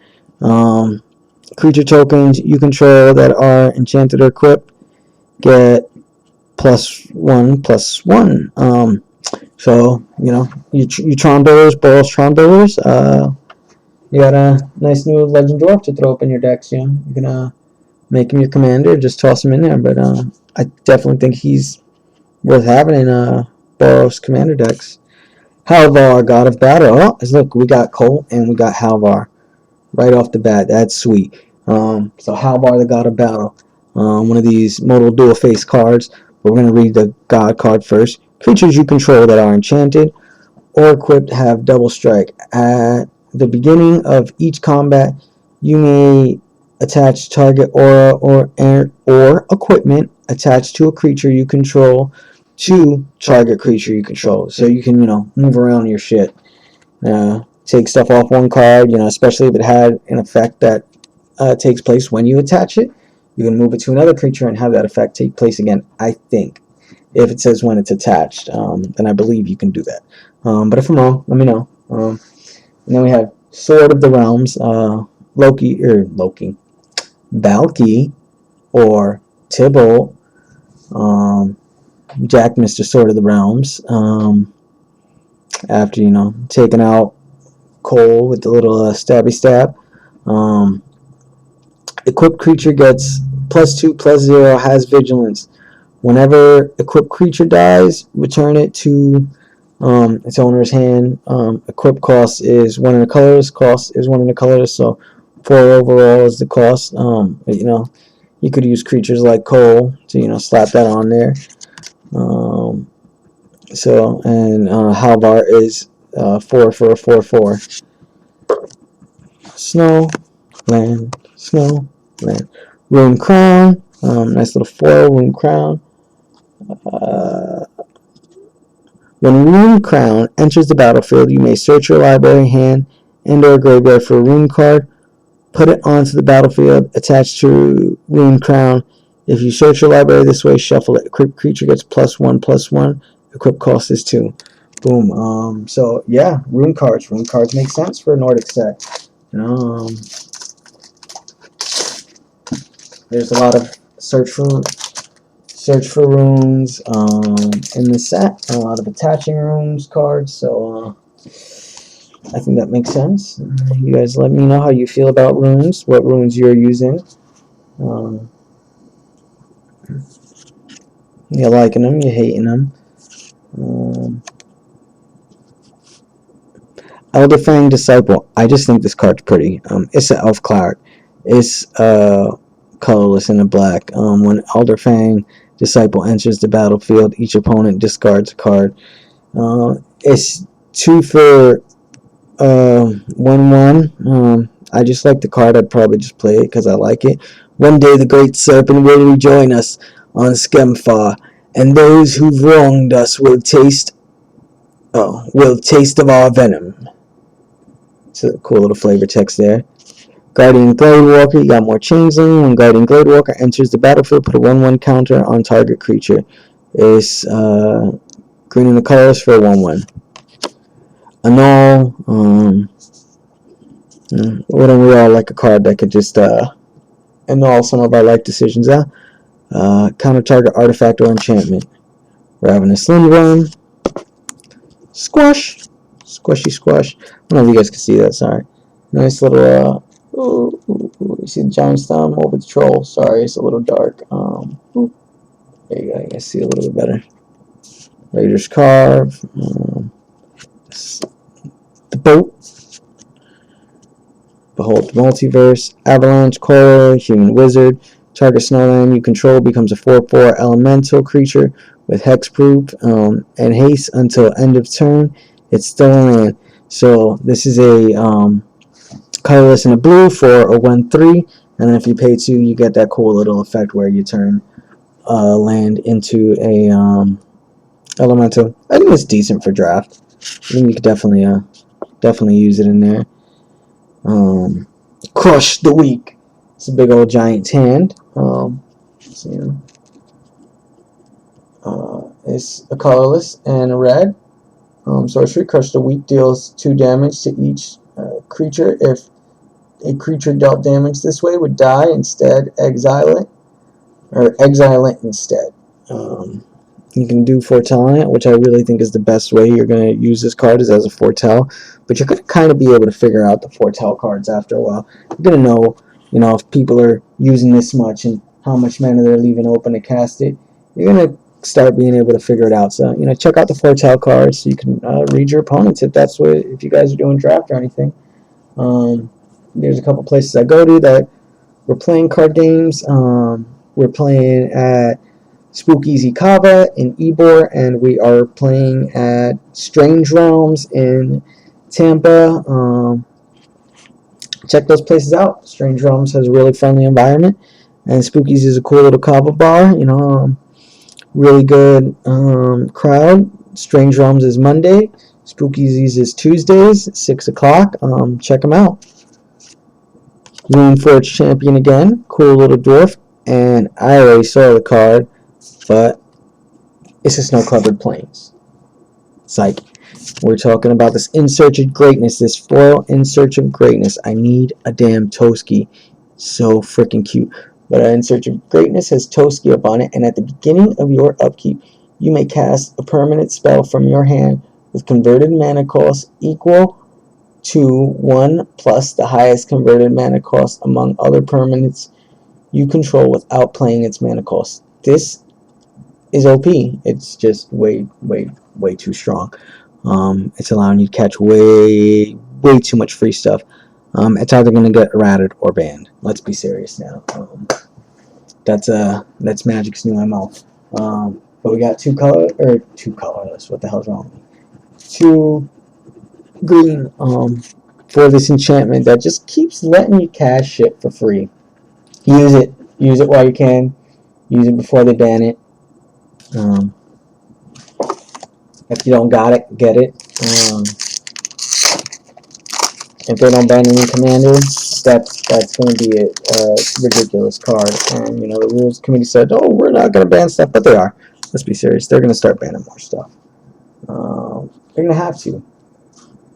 Speaker 1: Creature tokens you control that are enchanted or equipped get +1/+1. So, you Tron builders, Boros Tron builders, you got a nice new Legend Dwarf to throw up in your decks. You can make him your commander, just toss him in there. But I definitely think he's worth having in Boros commander decks. Halvar, God of Battle. Oh, look, we got Cole and we got Halvar right off the bat. That's sweet. So Halvar, the God of Battle. one of these modal dual face cards. We're going to read the God card first. Creatures you control that are enchanted or equipped have double strike. At the beginning of each combat, you may attach target aura or equipment attached to a creature you control to target creature you control. So you can, move around your shit. Take stuff off one card, especially if it had an effect that takes place when you attach it. You can move it to another creature and have that effect take place again, I think. If it says when it's attached, then I believe you can do that. But if I'm wrong, let me know. And then we have Sword of the Realms, Valky, or Tybalt, Jack, Mr. Sword of the Realms. After, taking out Cole with the little stabby stab. Equipped creature gets +2/+0, has vigilance. Whenever equipped creature dies, return it to its owner's hand. Equip cost is 1 in the colors. Cost is 1 in the colors. So 4 overall is the cost. You could use creatures like Cole to slap that on there. Halvar is 4 for a 4/4. Snow, land, snow, land. Rune Crown. Nice little foil Rune Crown. When Rune Crown enters the battlefield, you may search your library, hand, and/or graveyard for a rune card. Put it onto the battlefield attached to Rune Crown. If you search your library this way, shuffle it. Equipped creature gets +1/+1. Equip cost is 2. Boom. So yeah, rune cards. Rune cards make sense for a Nordic set. There's a lot of search for runes in the set. A lot of attaching runes cards. So I think that makes sense. You guys let me know how you feel about runes. What runes you're using. You liking them? You hating them? Elderfang Disciple. I just think this card's pretty. It's an elf cleric. It's colorless in the black. When Elderfang Disciple enters the battlefield, each opponent discards a card. It's 2 for 1/1. I just like the card. I'd probably just play it because I like it. One day the great serpent will rejoin us on Skemfar, and those who've wronged us will taste of our venom. It's a cool little flavor text there. Guardian Gladewalker, you got more Changeling. When Guardian Gladewalker enters the battlefield, put a 1/1 counter on target creature. It's green in the colors for a 1/1. Annul. Wouldn't we all like a card that could just annul some of our life decisions? Counter target artifact or enchantment. Ravenous Lindworm. Squash. Squishy squash. I don't know if you guys can see that. Sorry. Nice little. You see the giant's thumb over the troll. Sorry, it's a little dark. There you go. You guys see a little bit better. Raider's Carve. The boat. Behold the Multiverse. Avalanche Coral. Human Wizard. Target snowland you control becomes a 4/4 elemental creature with hexproof and haste until end of turn. It's still a land. So this is a colorless in a blue for a 1/3, and then if you pay 2, you get that cool little effect where you turn land into a elemental. I think it's decent for draft. I think you could definitely use it in there. Crush the Weak. It's a big old giant's hand. It's a colorless and a red. Sorcery. Crush the Weak deals 2 damage to each creature. If a creature dealt damage this way would die, instead exile it instead. You can do foretell on it, which I really think is the best way you're going to use this card is as a foretell. But you're going to kind of be able to figure out the foretell cards after a while. You're going to know, if people are using this much and how much mana they're leaving open to cast it. You're going to start being able to figure it out. So, check out the foretell cards so you can read your opponents if you guys are doing draft or anything. There's a couple places I go to that we're playing card games. we're playing at Spookeasy Kava in Ybor, and we are playing at Strange Realms in Tampa. Check those places out. Strange Realms has a really friendly environment, and Spookies is a cool little kava bar. Really good crowd. Strange Realms is Monday. Spookies is Tuesdays, 6 o'clock. Check them out. Runeforge Champion again. Cool little dwarf. And I already saw the card, but it's a snow-covered plains. Psych. We're talking about this In Search of Greatness, this foil In Search of Greatness. I need a damn Toski. So freaking cute. But In Search of Greatness has Toski up on it, and at the beginning of your upkeep, you may cast a permanent spell from your hand with converted mana cost equal to 1 plus the highest converted mana cost among other permanents you control without playing its mana cost. This is OP. It's just way too strong. It's allowing you to catch way too much free stuff. It's either going to get errated or banned. Let's be serious now. That's Magic's new MO. But we got two colorless. What the hell's wrong with me? 2 green for this enchantment that just keeps letting you cast shit for free. Use it while you can. Use it before they ban it. If you don't got it, get it. If they don't ban any commander, that's going to be a ridiculous card. And the rules committee said, "Oh, we're not going to ban stuff," but they are. Let's be serious. They're going to start banning more stuff. They're going to have to.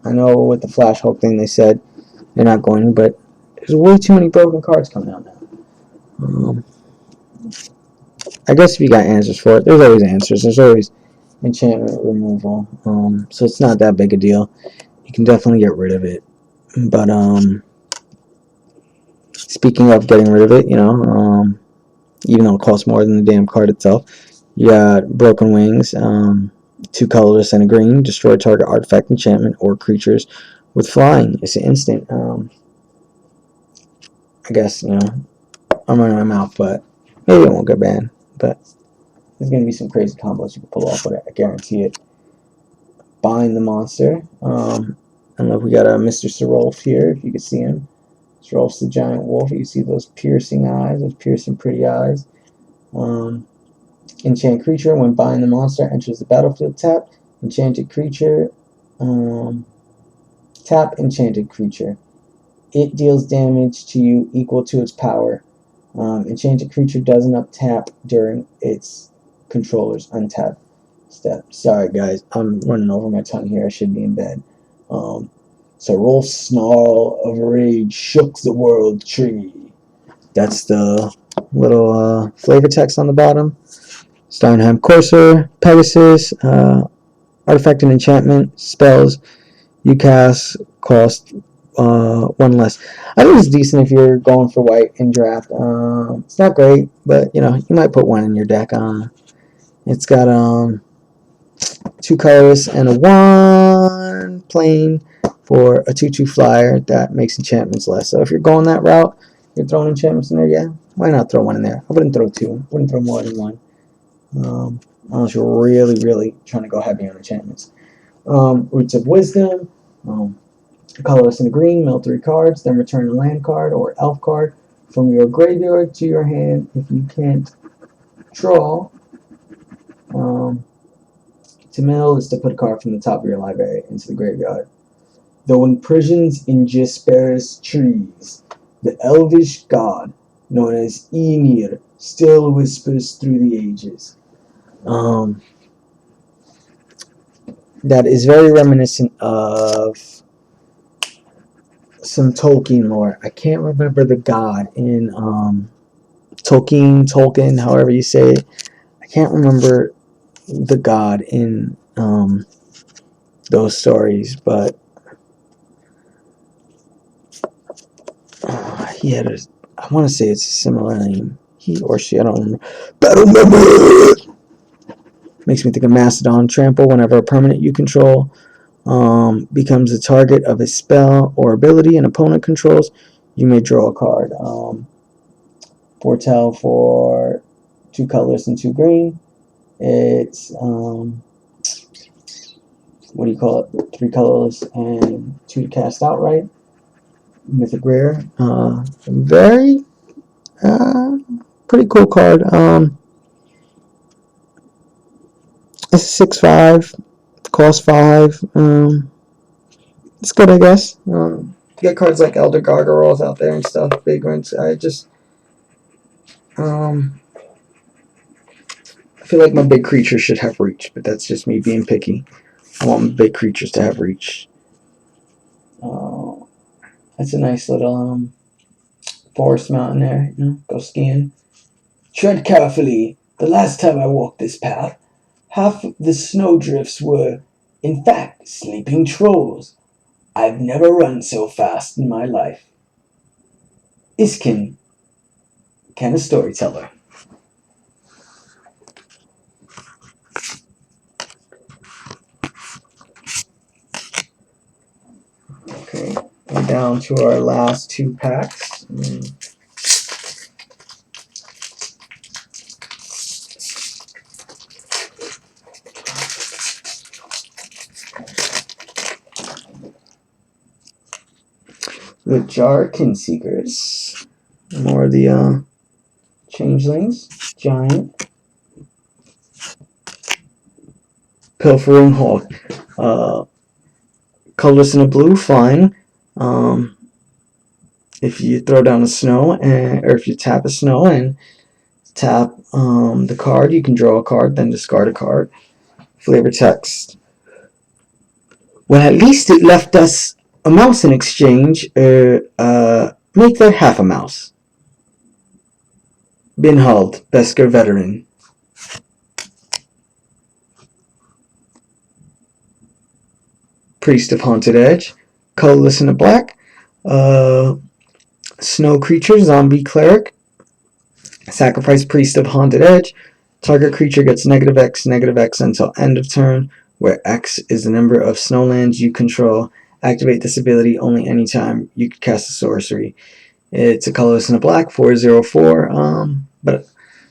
Speaker 1: I know with the Flash Hulk thing they said they're not going to, but there's way too many broken cards coming out now. I guess if you got answers for it, there's always answers. There's always enchantment removal. So it's not that big a deal. You can definitely get rid of it. But speaking of getting rid of it, even though it costs more than the damn card itself, you got Broken Wings, 2 colorless and a green, destroy target artifact, enchantment, or creatures with flying. It's an instant. I guess, I'm running my mouth, but maybe it won't get banned. But there's going to be some crazy combos you can pull off with it. I guarantee it. Bind the monster. And look, we got a Mr. Serolf here, if you can see him. Serolf's the giant wolf. You can see those piercing eyes, those piercing pretty eyes. Enchant creature. When bind the monster enters the battlefield, tap. Enchanted creature. Tap enchanted creature. It deals damage to you equal to its power. Enchanted creature doesn't up-tap during its controller's untap step. Sorry, guys. I'm running over my tongue here. I should be in bed. So Rolf's snarl of rage shook the world tree. That's the little flavor text on the bottom. Starnheim Courser, Pegasus, artifact and enchantment, spells you cast cost 1 less. I think it's decent if you're going for white in draft. It's not great, but you might put 1 in your deck. It's got 2 colors and a 1 plain for a 2/2 flyer that makes enchantments less. So if you're going that route, you're throwing enchantments in there, yeah, why not throw 1 in there? I wouldn't throw 2. I wouldn't throw more than 1. Unless you're really trying to go heavy on enchantments. Roots of Wisdom, colorless in the green, mill 3 cards, then return a land card or elf card from your graveyard to your hand. If you can't draw, to mill is to put a card from the top of your library into the graveyard. Though in prisons in Jesper's trees, the elvish god known as Ymir still whispers through the ages. That is very reminiscent of some Tolkien lore. I can't remember the god in Tolkien, however you say it. I can't remember the god in those stories, but he had I want to say it's a similar name. He or she, I don't remember. Battle member! Makes me think of Mastodon. Trample whenever a permanent you control becomes the target of a spell or ability an opponent controls, you may draw a card. foretell for 2 colorless and 2 green. It's what do you call it? 3 colorless and 2 to cast outright. Mythic rare. Very pretty cool card. It's a 6/5, cost 5. It's good, I guess. You get cards like Elder Gargoyles out there and stuff, Vagrants. I feel like my big creatures should have reach, but that's just me being picky. I want my big creatures to have reach. That's a nice little forest mountain there. Go skiing. Tread carefully. The last time I walked this path, half the snowdrifts were, in fact, sleeping trolls. I've never run so fast in my life. Iskin, Ken a storyteller. Okay, we're down to our last 2 packs. The Jarkin Seekers. More of the changelings. Giant. Pilfering Hawk. Colorless and a blue, fine. If you throw down a snow, or if you tap a snow and tap the card, you can draw a card, then discard a card. Flavor text. Well, at least it left us a mouse in exchange. Make that half a mouse. Binhald, Besker veteran. Priest of Haunted Edge. Colorless and a black. Snow creature, zombie cleric. Sacrifice Priest of Haunted Edge. Target creature gets -X until end of turn, where X is the number of snowlands you control. Activate this ability only anytime you can cast a sorcery. It's a colorless and a black, 4/04. But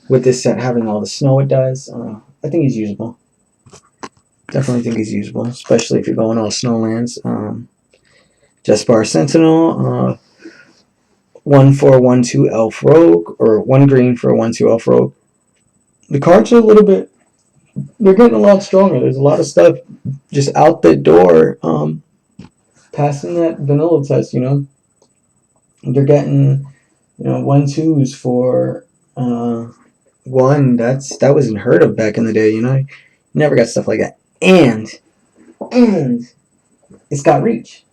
Speaker 1: with this set having all the snow it does, I think he's usable. Definitely think he's usable, especially if you're going all snowlands. Jespar Sentinel, 1/4/1/2 Elf Rogue, or 1 green for a 1/2 Elf Rogue. The cards are a little bit, they're getting a lot stronger. There's a lot of stuff just out the door, passing that vanilla test, They're getting, 1/2s for 1. That was unheard of back in the day, You never got stuff like that. And it's got reach.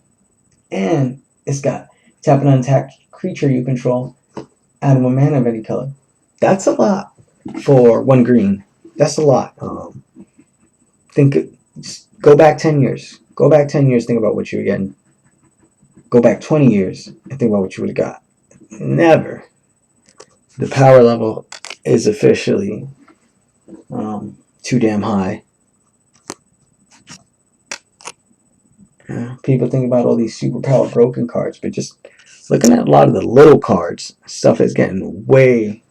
Speaker 1: And it's got tap an untapped creature you control, add 1 mana of any color. That's a lot for 1 green. That's a lot. Go back 10 years. Go back 10 years, think about what you were getting. Go back 20 years and think about what you would have got. Never. The power level is officially too damn high. People think about all these superpower broken cards, but just looking at a lot of the little cards, stuff is getting way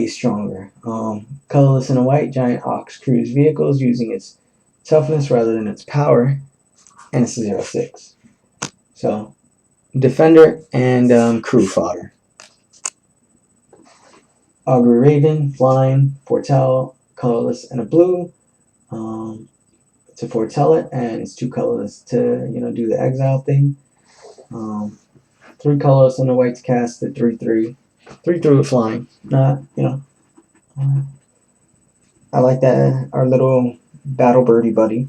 Speaker 1: stronger. Colorless and a white, giant ox cruise vehicles using its toughness rather than its power, and it's a 0/6. So, defender and crew fodder. Augury Raven, flying, foretell, colorless and a blue. To foretell it, and it's 2 colorless to do the exile thing. 3 colorless and a white to cast it. 3/3. 3/3 with flying. Not I like that. Our little battle birdie buddy.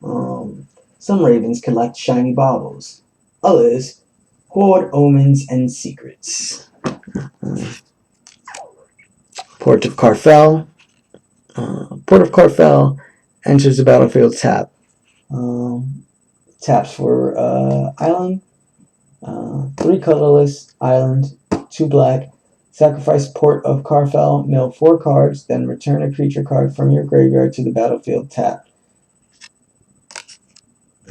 Speaker 1: Some ravens collect shiny baubles. Others hoard omens and secrets. Port of Carfell. Port of Carfell enters the battlefield tap. Taps for island. 3 colorless, island, 2 black. Sacrifice Port of Carfell, mill 4 cards, then return a creature card from your graveyard to the battlefield tap.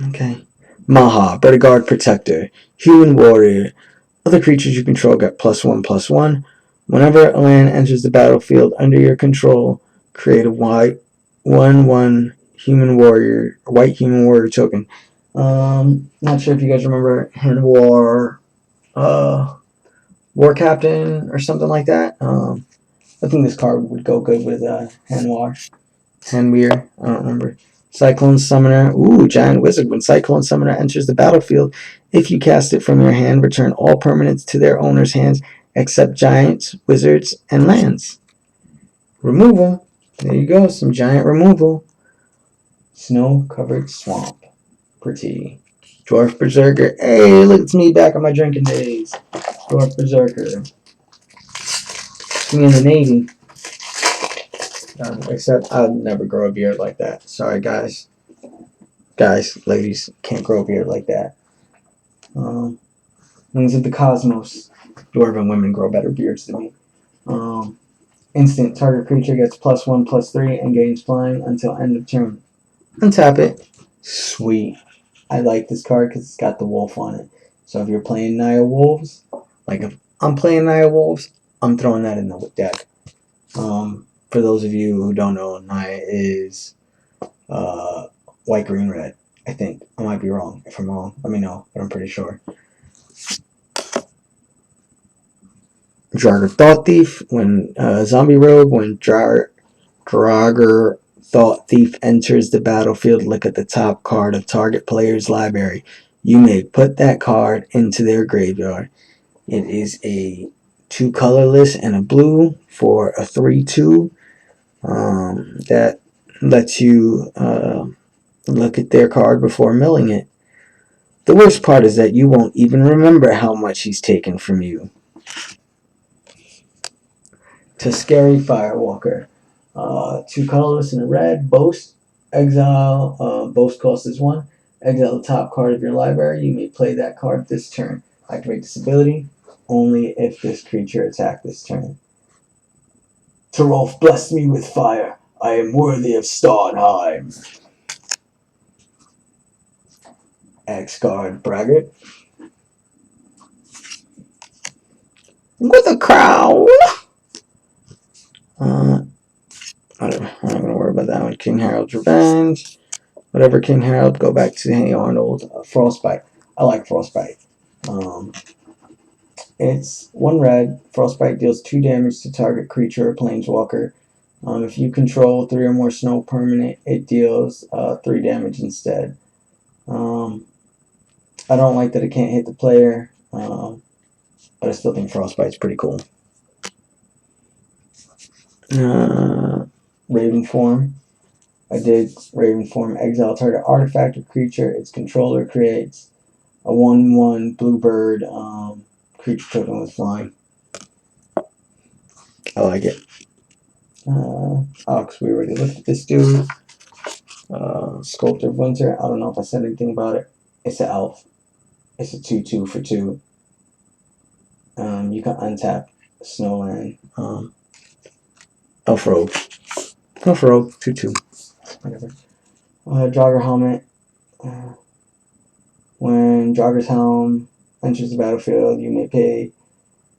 Speaker 1: Okay. Maha, Bodyguard Protector, Human Warrior. Other creatures you control get +1/+1. Whenever a land enters the battlefield under your control, create a white 1/1 white human warrior token. Not sure if you guys remember Hand War, War Captain or something like that. I think this card would go good with Hand War. Handweir, I don't remember. Cyclone Summoner. Ooh, Giant Wizard. When Cyclone Summoner enters the battlefield, if you cast it from your hand, return all permanents to their owner's hands except giants, wizards, and lands. Removal. There you go, some giant removal. Snow-covered swamp. Pretty. Dwarf Berserker. Hey, look, it's me back on my drinking days. Dwarf Berserker. It's me in the Navy. Except I'll never grow a beard like that. Sorry, guys. Guys, ladies, can't grow a beard like that. Wings of the Cosmos. Dwarven women grow better beards than me. Instant. Target creature gets +1/+3 and gains flying until end of turn. Untap it. Sweet. I like this card because it's got the wolf on it. So if you're playing Naya Wolves, like if I'm playing Naya Wolves, I'm throwing that in the deck. For those of you who don't know, Naya is white, green, red. I think. I might be wrong. If I'm wrong, let me know, but I'm pretty sure. Draugr Thought Thief. When Zombie Rogue, when Draugr Thought Thief enters the battlefield, look at the top card of target player's library. You may put that card into their graveyard. It is a 2 colorless and a blue for a 3/2 that lets you look at their card before milling it. The worst part is that you won't even remember how much he's taken from you. Teskari Firewalker. 2 colorless and a red. Boast. Exile. Boast cost is 1. Exile the top card of your library. You may play that card this turn. Activate this ability only if this creature attacked this turn. Terolf blessed me with fire. I am worthy of Starnheim. X-Guard Braggart. With a crown! Whatever. I'm not going to worry about that one. King Harold's Revenge. Whatever, King Harold. Go back to Hey Arnold. Frostbite. I like Frostbite. It's 1 red. Frostbite deals 2 damage to target creature or planeswalker. If you control 3 or more snow permanent, it deals 3 damage instead. I don't like that it can't hit the player, but I still think Frostbite's pretty cool. Raven Form. I did Raven Form. Exile target artifact or creature its controller creates. A 1/1 bluebird creature token with flying. I like it. Because we already looked at this dude. Sculptor of Winter. I don't know if I said anything about it. It's an elf. It's a 2/2 for 2. You can untap Snowland. Elf Rogue. Elf Rogue. 2/2. Whatever. Draugr Helmet. When Draugur's Helm enters the battlefield, you may pay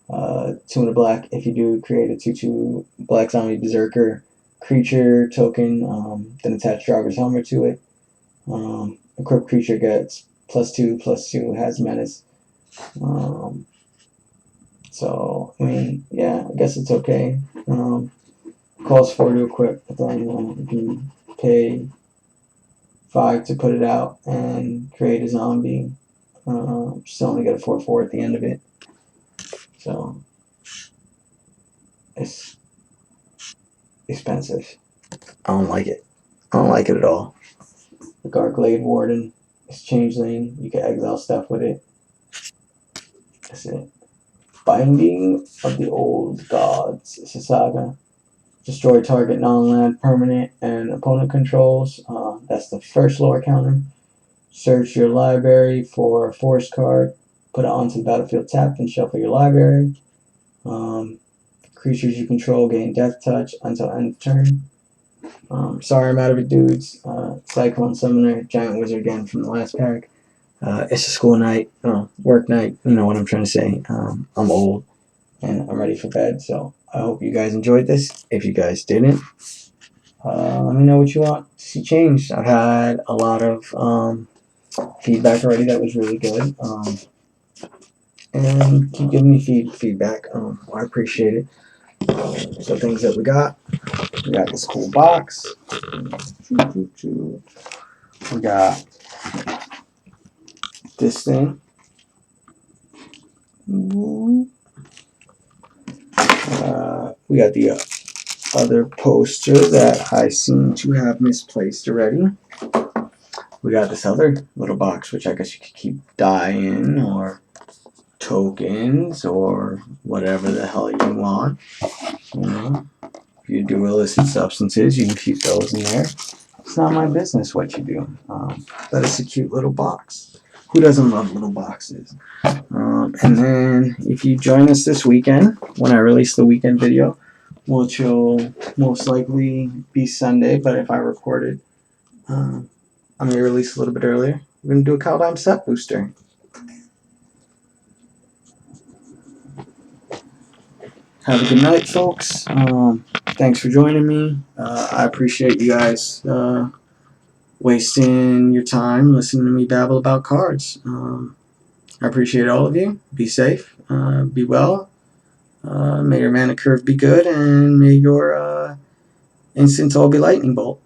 Speaker 1: 2 and a black. If you do, create a 2/2 black zombie berserker creature token, then attach Draugur's Helmet to it. Equipped creature gets +2/+2, has menace. So, I mean, yeah, I guess it's okay. Costs 4 to equip, but then you can pay 5 to put it out and create a zombie. Still only get a 4/4 at the end of it. So, it's expensive. I don't like it. I don't like it at all. The Garglade Warden is changeling. You can exile stuff with it. That's it. Binding of the Old Gods. It's a saga. Destroy target non-land permanent and opponent controls. That's the first lore counter. Search your library for a force card. Put it onto the battlefield tapped and shuffle your library. Creatures you control gain death touch until end of turn. Sorry I'm out of it, dudes. Cyclone Summoner, Giant Wizard again from the last pack. It's a school night, work night, you know what I'm trying to say. I'm old. and I'm ready for bed. So I hope you guys enjoyed this. If you guys didn't, let me know what you want to see changed. I've had a lot of feedback already that was really good. And keep giving me feedback. I appreciate it. So things that we got this cool box. We got this thing. We got the other poster that I seem to have misplaced already. We got this other little box, which I guess you could keep dye in, or tokens, or whatever the hell you want. You know, if you do illicit substances, you can keep those in there. It's not my business what you do. But it's a cute little box. Who doesn't love little boxes? And then if you join us this weekend, when I release the weekend video, which will most likely be Sunday, but if I record it, I may release a little bit earlier. We're going to do a Kaldheim set booster. Have a good night, folks. Thanks for joining me. I appreciate you guys wasting your time listening to me babble about cards. I appreciate all of you. Be safe. Be well. May your mana curve be good, and may your instants all be lightning bolt.